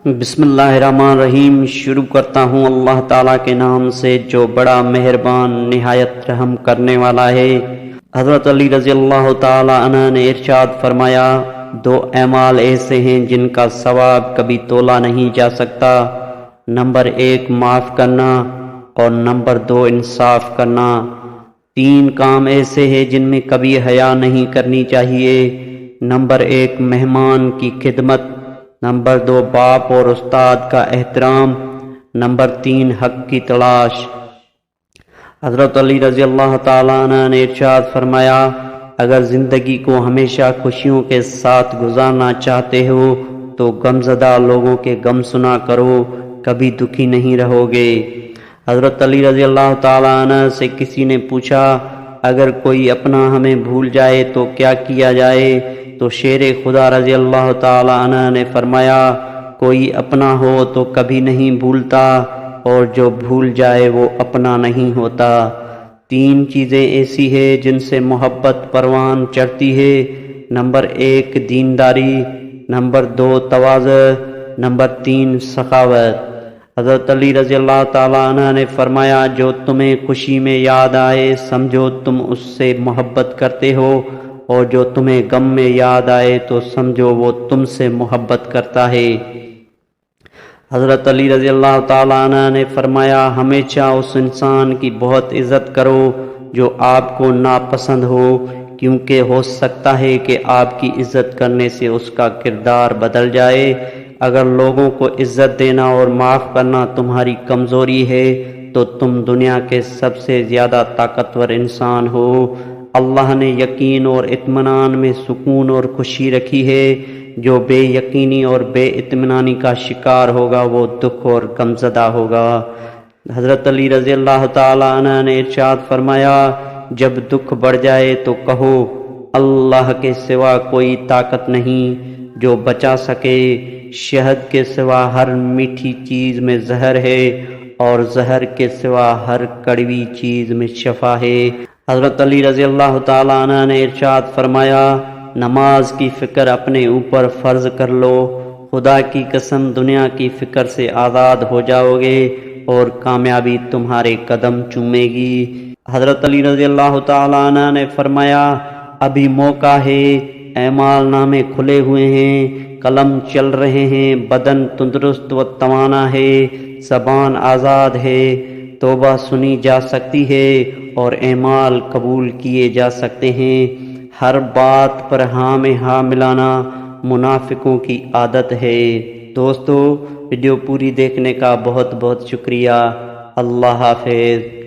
بسم اللہ الرحمن الرحیم۔ شروع کرتا ہوں اللہ تعالیٰ کے نام سے جو بڑا مہربان نہایت رحم کرنے والا ہے۔ حضرت علی رضی اللہ تعالیٰ عنہ نے ارشاد فرمایا، دو اعمال ایسے ہیں جن کا ثواب کبھی تولا نہیں جا سکتا، نمبر 1 معاف کرنا اور نمبر 2 انصاف کرنا۔ 3 کام ایسے ہیں جن میں کبھی حیا نہیں کرنی چاہیے، نمبر 1 مہمان کی خدمت، نمبر 2 باپ اور استاد کا احترام، نمبر 3 حق کی تلاش۔ حضرت علی رضی اللہ تعالیٰ عنہ نے ارشاد فرمایا، اگر زندگی کو ہمیشہ خوشیوں کے ساتھ گزارنا چاہتے ہو تو غمزدہ لوگوں کے غم سنا کرو، کبھی دکھی نہیں رہو گے۔ حضرت علی رضی اللہ تعالیٰ عنہ سے کسی نے پوچھا، اگر کوئی اپنا ہمیں بھول جائے تو کیا کیا جائے؟ تو شیر خدا رضی اللہ تعالیٰ عنہ نے فرمایا، کوئی اپنا ہو تو کبھی نہیں بھولتا، اور جو بھول جائے وہ اپنا نہیں ہوتا۔ 3 چیزیں ایسی ہیں جن سے محبت پروان چڑھتی ہے، نمبر 1 دینداری، نمبر 2 تواضع، نمبر 3 سخاوت۔ حضرت علی رضی اللہ تعالیٰ عنہ نے فرمایا، جو تمہیں خوشی میں یاد آئے سمجھو تم اس سے محبت کرتے ہو، اور جو تمہیں غم میں یاد آئے تو سمجھو وہ تم سے محبت کرتا ہے۔ حضرت علی رضی اللہ تعالیٰ عنہ نے فرمایا، ہمیشہ اس انسان کی بہت عزت کرو جو آپ کو ناپسند ہو، کیونکہ ہو سکتا ہے کہ آپ کی عزت کرنے سے اس کا کردار بدل جائے۔ اگر لوگوں کو عزت دینا اور معاف کرنا تمہاری کمزوری ہے تو تم دنیا کے سب سے زیادہ طاقتور انسان ہو۔ اللہ نے یقین اور اطمینان میں سکون اور خوشی رکھی ہے، جو بے یقینی اور بے اطمینانی کا شکار ہوگا وہ دکھ اور غمزدہ ہوگا۔ حضرت علی رضی اللہ تعالیٰ عنہ نے ارشاد فرمایا، جب دکھ بڑھ جائے تو کہو، اللہ کے سوا کوئی طاقت نہیں جو بچا سکے، شہد کے سوا ہر میٹھی چیز میں زہر ہے، اور زہر کے سوا ہر کڑوی چیز میں شفا ہے۔ حضرت علی رضی اللہ تعالیٰ عنہ نے ارشاد فرمایا، نماز کی فکر اپنے اوپر فرض کر لو، خدا کی قسم دنیا کی فکر سے آزاد ہو جاؤ گے اور کامیابی تمہارے قدم چومے گی۔ حضرت علی رضی اللہ تعالیٰ عنہ نے فرمایا، ابھی موقع ہے، اعمال نامے کھلے ہوئے ہیں، قلم چل رہے ہیں، بدن تندرست و توانا ہے، زبان آزاد ہے، توبہ سنی جا سکتی ہے اور اعمال قبول کیے جا سکتے ہیں۔ ہر بات پر ہاں میں ہاں ملانا منافقوں کی عادت ہے۔ دوستو، ویڈیو پوری دیکھنے کا بہت بہت شکریہ۔ اللہ حافظ۔